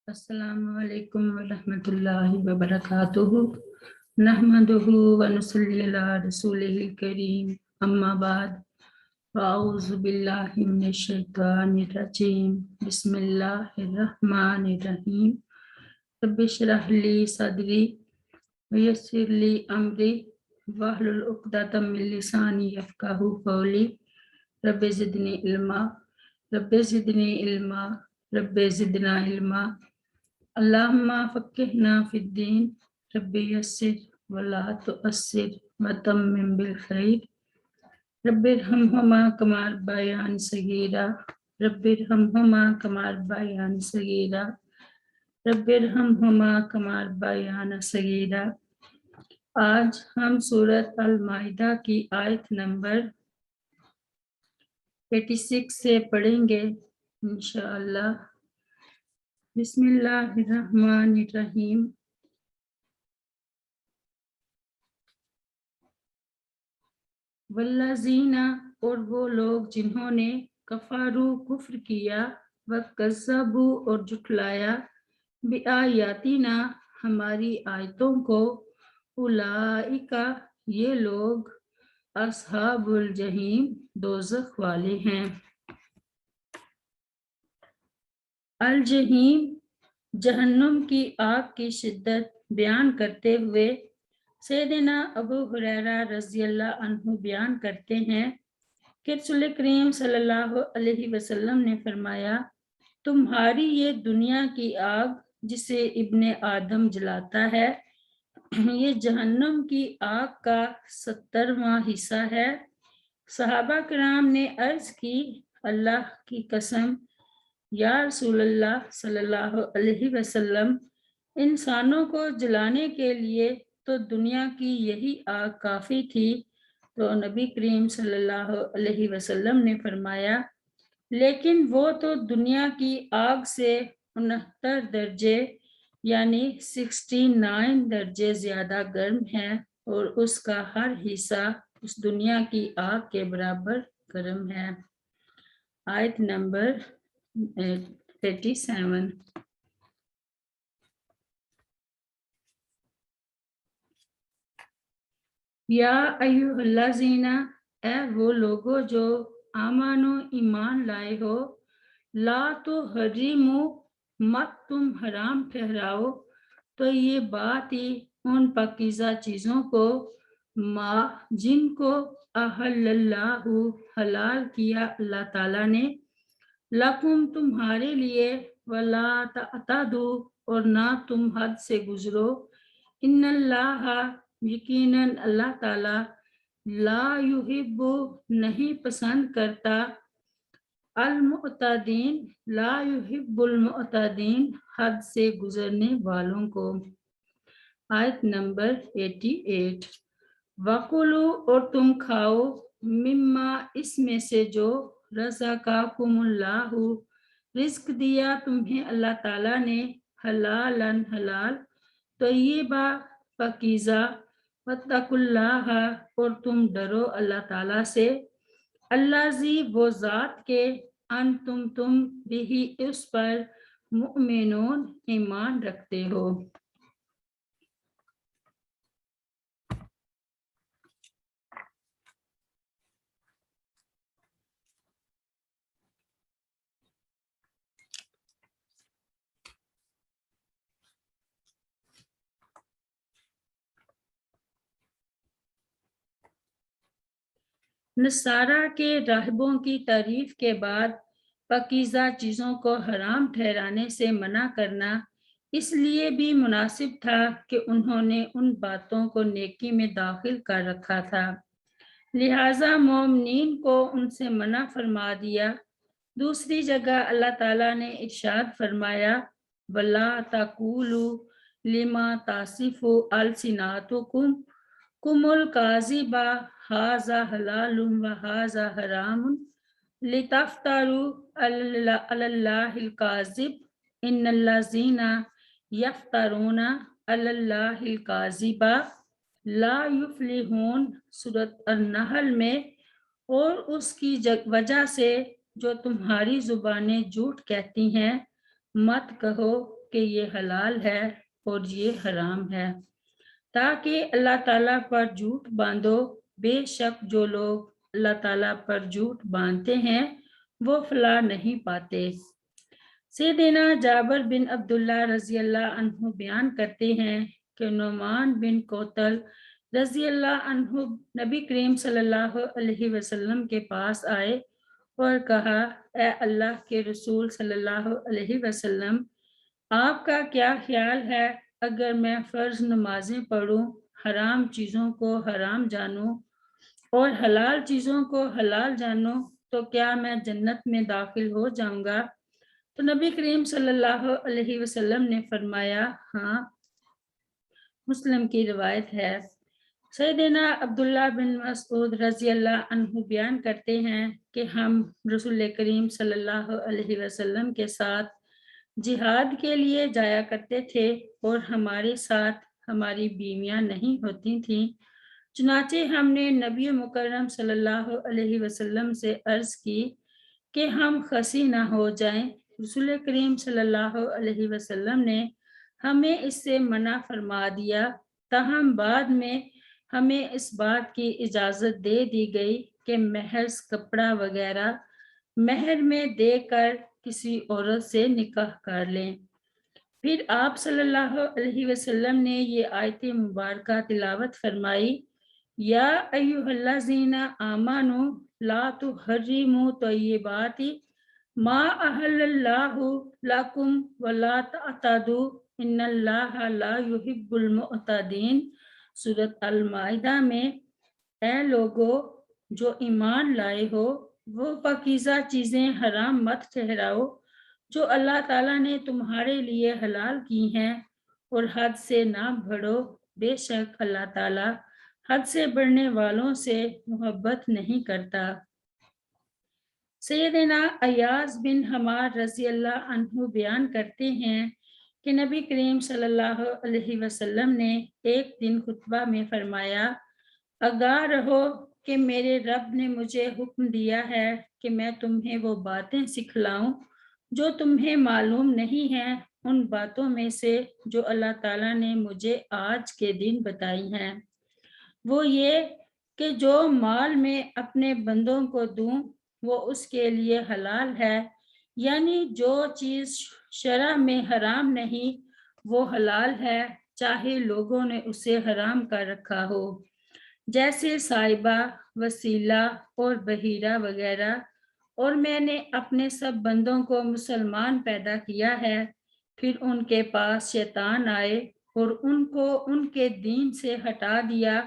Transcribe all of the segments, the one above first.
السلام علیکم ورحمۃ اللہ وبرکاتہ نحمدہ ونصلی علی رسولہ الکریم اما بعد اعوذ باللہ من الشیطان الرجیم بسم اللہ الرحمن الرحیم رب اشرح لی صدری ویسر لی امری واحلل عقدۃ من لسانی یفقہوا قولی رب زدنی علما رب زدنی علما رب زدنا علما اللہم فقہنا فی الدین رب یسر ولا تعسر وتمم بالخیر رب ارحمہما کما ربیانی صغیرا رب ارحمہما کما ربیانی صغیرا رب ارحمہما کما ربیانی صغیرا۔ آج ہم سورۃ المائدہ کی آیت نمبر 86 سے پڑھیں گے انشاءاللہ۔ بسم اللہ الرحمن الرحیم۔ والذین، اور وہ لوگ جنہوں نے کفارو کفر کیا، وکذبوا اور جھٹلایا، بآیاتنا ہماری آیتوں کو، اولئک یہ لوگ اصحاب الجحیم دوزخ والے ہیں۔ الجحیم جہنم کی آگ کی شدت بیان کرتے ہوئے سیدنا ابو ہریرہ رضی اللہ عنہ بیان کرتے ہیں کہ رسول کریم صلی اللہ علیہ وسلم نے فرمایا، تمہاری یہ دنیا کی آگ جسے ابن آدم جلاتا ہے، یہ جہنم کی آگ کا 70واں حصہ ہے۔ صحابہ کرام نے عرض کی، اللہ کی قسم یا رسول اللہ صلی اللہ علیہ وسلم، انسانوں کو جلانے کے لیے تو دنیا کی یہی آگ کافی تھی۔ تو نبی کریم صلی اللہ علیہ وسلم نے فرمایا، لیکن وہ تو دنیا کی آگ سے 69 درجے یعنی 69 درجے زیادہ گرم ہے، اور اس کا ہر حصہ اس دنیا کی آگ کے برابر گرم ہے۔ آیت نمبر 37۔ یا ایھا الذین، اے وہ لوگو جو آمنو ایمان لائے ہو، لا تحرموا مت تم حرام ٹھہراؤ، تو یہ بات ہی ان پاکیزہ چیزوں کو، ما جن کو احل اللہ حلال کیا اللہ تعالیٰ نے، لکم تمہارے لیے، ولا تعتدوا اور نہ تم حد سے گزرو، ان اللہ یقیناً اللہ تعالیٰ لا یحب نہیں پسند کرتا، المعتدین لا یحب المعتدین حد سے گزرنے والوں کو۔ آیت نمبر 88۔ وَقُلُوا اور تم کھاؤ، مما اس میں سے جو رزقکم اللہ رزق دیا تمہیں اللہ تعالیٰ نے، حلالً حلال، طیبہ پاکیزہ، واتقوا اللہ اور تم ڈرو اللہ تعالیٰ سے، الذی وہ ذات کے، انتم تم بھی اس پر، مؤمنون ایمان رکھتے ہو۔ نصارہ کے راہبوں کی تعریف کے بعد پاکیزہ چیزوں کو حرام ٹھہرانے سے منع کرنا اس لیے بھی مناسب تھا کہ انہوں نے ان باتوں کو نیکی میں داخل کر رکھا تھا، لہٰذا مومنین کو ان سے منع فرما دیا۔ دوسری جگہ اللہ تعالیٰ نے ارشاد فرمایا، وَلَا تَقُولُوا لِمَا تَصِفُ أَلْسِنَتُكُمُ الْكَذِبَ هَذَا حَلَالٌ وَهَذَا حَرَامٌ لِتَفْتَرُوا عَلَى اللَّهِ الْكَذِبَ إِنَّ الَّذِينَ يَفْتَرُونَ عَلَى اللَّهِ الْكَذِبَ لَا يُفْلِحُونَ سورۃ النحل میں، اور اس کی وجہ سے جو تمہاری زبانیں جھوٹ کہتی ہیں، مت کہو کہ یہ حلال ہے اور یہ حرام ہے، تاکہ اللہ تعالیٰ پر جھوٹ باندھو۔ بے شک جو لوگ اللہ تعالیٰ پر جھوٹ باندھتے ہیں وہ فلاح نہیں پاتے۔ سیدنا جابر بن عبداللہ رضی اللہ عنہ بیان کرتے ہیں کہ نعمان بن کوتل رضی اللہ عنہ نبی کریم صلی اللہ علیہ وسلم کے پاس آئے اور کہا، اے اللہ کے رسول صلی اللہ علیہ وسلم، آپ کا کیا خیال ہے اگر میں فرض نمازیں پڑھوں، حرام چیزوں کو حرام جانوں اور حلال چیزوں کو حلال جانوں تو کیا میں جنت میں داخل ہو جاؤں گا؟ تو نبی کریم صلی اللہ علیہ وسلم نے فرمایا، ہاں۔ مسلم کی روایت ہے۔ سیدنا عبداللہ بن مسعود رضی اللہ عنہ بیان کرتے ہیں کہ ہم رسول کریم صلی اللہ علیہ وسلم کے ساتھ جہاد کے لیے جایا کرتے تھے اور ہمارے ساتھ ہماری بیویاں نہیں ہوتی تھیں، چنانچہ ہم نے نبی مکرم صلی اللہ علیہ وسلم سے عرض کی کہ ہم خسی نہ ہو جائیں۔ رسول کریم صلی اللہ علیہ وسلم نے ہمیں اس سے منع فرما دیا، تاہم بعد میں ہمیں اس بات کی اجازت دے دی گئی کہ محض کپڑا وغیرہ مہر میں دے کر کسی عورت سے نکاح کر لیں۔ پھر آپ صلی اللہ علیہ وسلم نے یہ آیت مبارکہ تلاوت فرمائی، یا ایھا الذین آمنوا لا تحرموا طیبات ما احل اللہ لکم ولا تعتدوا ان اللہ لا یحب المعتدین۔ سورۃ المائدہ میں، اے لوگو جو ایمان لائے ہو، وہ پاکیزہ چیزیں حرام مت ٹھہراؤ جو اللہ تعالیٰ نے تمہارے لیے حلال کی ہیں، اور حد سے نہ بڑھو، بے شک اللہ تعالیٰ حد سے بڑھنے والوں سے محبت نہیں کرتا۔ سیدنا ایاز بن حمار رضی اللہ عنہ بیان کرتے ہیں کہ نبی کریم صلی اللہ علیہ وسلم نے ایک دن خطبہ میں فرمایا، آگاہ رہو کہ میرے رب نے مجھے حکم دیا ہے کہ میں تمہیں وہ باتیں سکھلاؤں جو تمہیں معلوم نہیں ہیں، ان باتوں میں سے جو اللہ تعالیٰ نے مجھے آج کے دن بتائی ہیں، وہ یہ کہ جو مال میں اپنے بندوں کو دوں وہ اس کے لیے حلال ہے، یعنی جو چیز شرع میں حرام نہیں وہ حلال ہے، چاہے لوگوں نے اسے حرام کر رکھا ہو، جیسے سائبہ، وسیلہ اور بحیرہ وغیرہ۔ اور میں نے اپنے سب بندوں کو مسلمان پیدا کیا ہے، پھر ان کے پاس شیطان آئے اور ان کو ان کے دین سے ہٹا دیا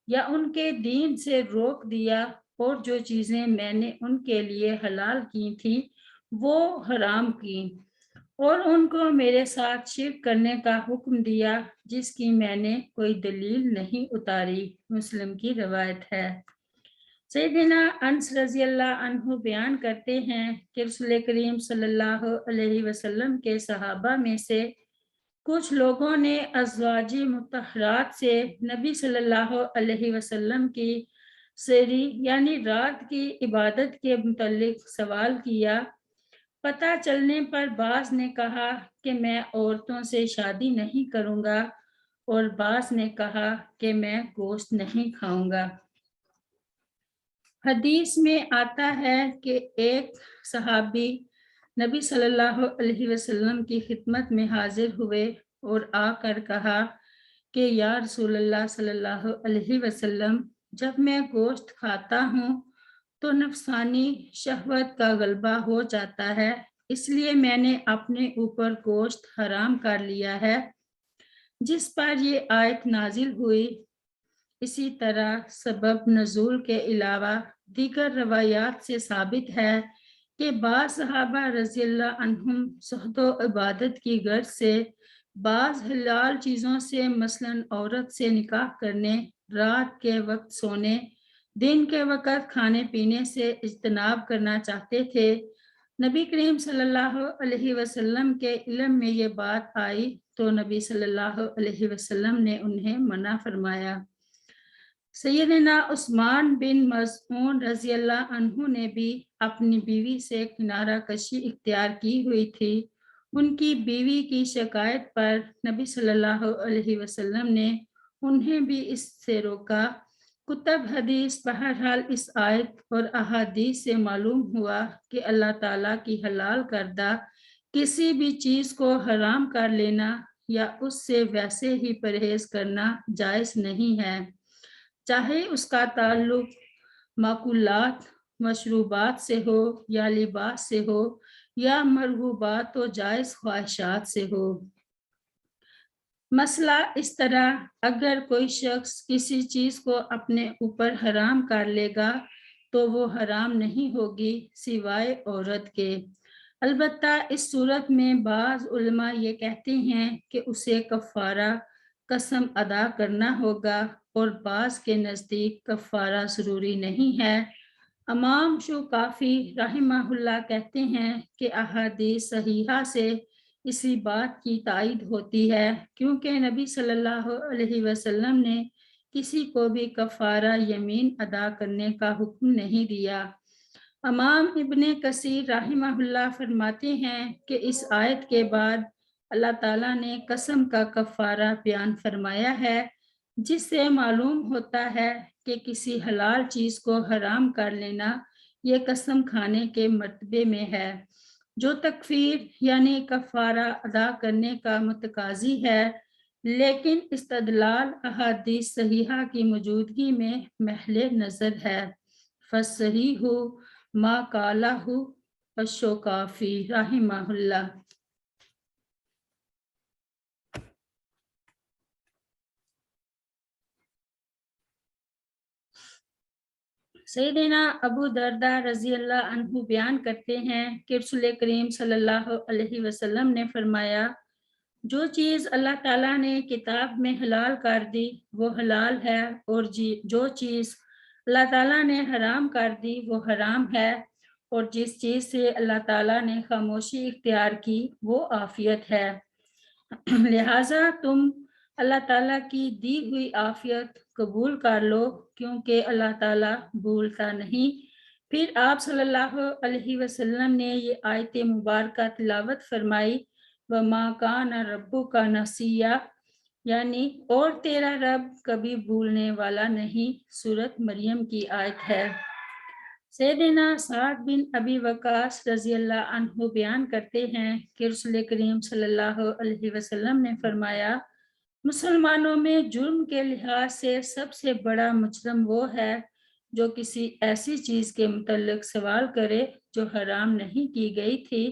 یا ان کے دین سے روک دیا، اور جو چیزیں میں نے ان کے لیے حلال کی تھی وہ حرام کی، اور ان کو میرے ساتھ شرک کرنے کا حکم دیا جس کی میں نے کوئی دلیل نہیں اتاری۔ مسلم کی روایت ہے۔ سیدنا انس رضی اللہ عنہ بیان کرتے ہیں کہ رسول کریم صلی اللہ علیہ وسلم کے صحابہ میں سے کچھ لوگوں نے ازواج مطہرات سے نبی صلی اللہ علیہ وسلم کی سری یعنی رات کی عبادت کے متعلق سوال کیا۔ پتہ چلنے پر بعض نے کہا کہ میں عورتوں سے شادی نہیں کروں گا، اور بعض نے کہا کہ میں گوشت نہیں کھاؤں گا۔ حدیث میں آتا ہے کہ ایک صحابی نبی صلی اللہ علیہ وسلم کی خدمت میں حاضر ہوئے اور آ کر کہا کہ یا رسول اللہ صلی اللہ علیہ وسلم، جب میں گوشت کھاتا ہوں تو نفسانی شہوت کا غلبہ ہو جاتا ہے، اس لیے میں نے اپنے اوپر گوشت حرام کر لیا ہے، جس پر یہ آیت نازل ہوئی۔ اسی طرح سبب نزول کے علاوہ دیگر روایات سے ثابت ہے کہ بعض صحابہ رضی اللہ عنہم صحبت و عبادت کی غرض سے بعض حلال چیزوں سے مثلاً عورت سے نکاح کرنے، رات کے وقت سونے، دن کے وقت کھانے پینے سے اجتناب کرنا چاہتے تھے۔ نبی کریم صلی اللہ علیہ وسلم کے علم میں یہ بات آئی تو نبی صلی اللہ علیہ وسلم نے انہیں منع فرمایا۔ سیدنا عثمان بن مظعون رضی اللہ عنہ نے بھی اپنی بیوی سے کنارہ کشی اختیار کی ہوئی تھی، ان کی بیوی کی شکایت پر نبی صلی اللہ علیہ وسلم نے انہیں بھی اس سے روکا۔ کتب حدیث بہرحال اس آیت اور احادیث سے معلوم ہوا کہ اللہ تعالیٰ کی حلال کردہ کسی بھی چیز کو حرام کر لینا یا اس سے ویسے ہی پرہیز کرنا جائز نہیں ہے، چاہے اس کا تعلق ماکولات مشروبات سے ہو یا لباس سے ہو یا مرغوبات و جائز خواہشات سے ہو۔ مسئلہ اس طرح اگر کوئی شخص کسی چیز کو اپنے اوپر حرام کر لے گا تو وہ حرام نہیں ہوگی سوائے عورت کے۔ البتہ اس صورت میں بعض علماء یہ کہتے ہیں کہ اسے کفارہ قسم ادا کرنا ہوگا اور بعض کے نزدیک کفارہ ضروری نہیں ہے۔ امام شوکافی رحمہ اللہ کہتے ہیں کہ احادیث صحیحہ سے اسی بات کی تائید ہوتی ہے کیونکہ نبی صلی اللہ علیہ وسلم نے کسی کو بھی کفارہ یمین ادا کرنے کا حکم نہیں دیا۔ امام ابن کثیر رحمہ اللہ فرماتے ہیں کہ اس آیت کے بعد اللہ تعالیٰ نے قسم کا کفارہ بیان فرمایا ہے، جس سے معلوم ہوتا ہے کہ کسی حلال چیز کو حرام کر لینا یہ قسم کھانے کے مرتبے میں ہے، جو تکفیر یعنی کفارہ ادا کرنے کا متقاضی ہے، لیکن استدلال احادیث صحیحہ کی موجودگی میں محل نظر ہے۔ فصحیح ما قالہ الشوکافی رحمہ اللہ۔ سیدنا ابو دردہ رضی اللہ عنہ بیان کرتے ہیں کہ رسول کریم صلی اللہ علیہ وسلم نے فرمایا، جو چیز اللہ تعالیٰ نے کتاب میں حلال کر دی وہ حلال ہے، اور جو چیز اللہ تعالیٰ نے حرام کر دی وہ حرام ہے، اور جس چیز سے اللہ تعالیٰ نے خاموشی اختیار کی وہ عافیت ہے۔ لہٰذا تم اللہ تعالیٰ کی دی ہوئی عافیت قبول کر لو کیونکہ اللہ تعالیٰ بھولتا نہیں۔ پھر آپ صلی اللہ علیہ وسلم نے یہ آیت مبارکہ تلاوت فرمائی، وَمَا كَانَ رَبُّكَ نَسِيًّا، یعنی اور تیرا رب کبھی بھولنے والا نہیں۔ سورۃ مریم کی آیت ہے۔ سیدنا سعد بن ابی وقاص رضی اللہ عنہ بیان کرتے ہیں کہ رسول کریم صلی اللہ علیہ وسلم نے فرمایا، مسلمانوں میں جرم کے لحاظ سے سب سے بڑا مجرم وہ ہے جو کسی ایسی چیز کے متعلق سوال کرے جو حرام نہیں کی گئی تھی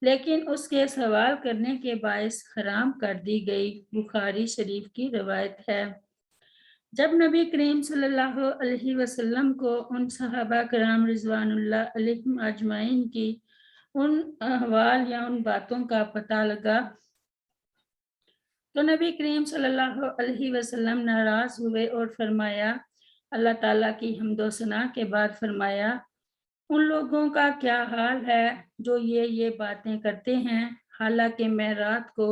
لیکن اس کے سوال کرنے کے باعث حرام کر دی گئی۔ بخاری شریف کی روایت ہے۔ جب نبی کریم صلی اللہ علیہ وسلم کو ان صحابہ کرام رضوان اللہ علیہم اجمعین کی ان احوال یا ان باتوں کا پتہ لگا تو نبی کریم صلی اللہ علیہ وسلم ناراض ہوئے اور فرمایا، اللہ تعالیٰ کی حمد و ثنا کے بعد فرمایا، ان لوگوں کا کیا حال ہے جو یہ باتیں کرتے ہیں، حالانکہ میں رات کو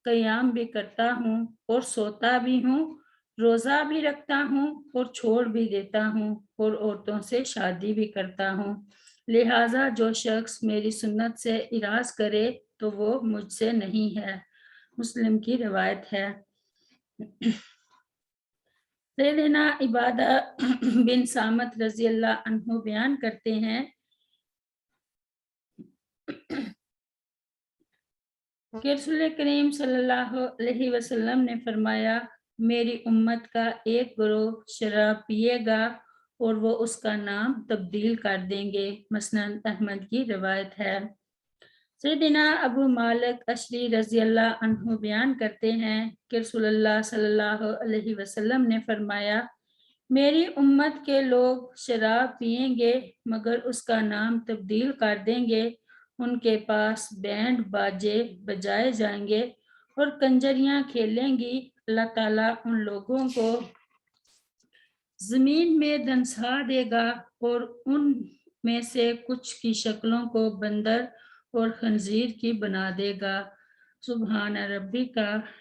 قیام بھی کرتا ہوں اور سوتا بھی ہوں، روزہ بھی رکھتا ہوں اور چھوڑ بھی دیتا ہوں اور عورتوں سے شادی بھی کرتا ہوں، لہٰذا جو شخص میری سنت سے اعراض کرے تو وہ مجھ سے نہیں ہے۔ مسلم کی روایت ہے۔ سیدنا عبادہ بن صامت رضی اللہ عنہ بیان کرتے ہیں کہ رسول کریم صلی اللہ علیہ وسلم نے فرمایا، میری امت کا ایک گروہ شراب پیے گا اور وہ اس کا نام تبدیل کر دیں گے۔ مسند احمد کی روایت ہے۔ سیدنا ابو مالک اشری رضی اللہ عنہ بیان کرتے ہیں کہ رسول اللہ صلی اللہ علیہ وسلم نے فرمایا، میری امت کے لوگ شراب پئیں گے مگر اس کا نام تبدیل کر دیں گے، ان کے پاس بینڈ باجے بجائے جائیں گے اور کنجریاں کھیلیں گی، اللہ تعالیٰ ان لوگوں کو زمین میں دنسا دے گا اور ان میں سے کچھ کی شکلوں کو بندر اور خنزیر کی بنا دے گا۔ سبحان ربک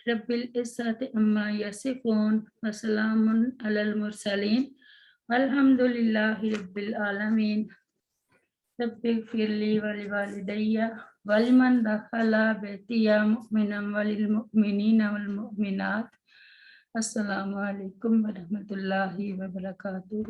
رب العزت عما یصفون وسلام علی المرسلین والحمد للہ رب العالمین۔ رب اغفر لي ولوالدي ولمن دخل بيتي مؤمنا وللمؤمنين والمؤمنات. السلام علیکم ورحمۃ اللہ وبرکاتہ.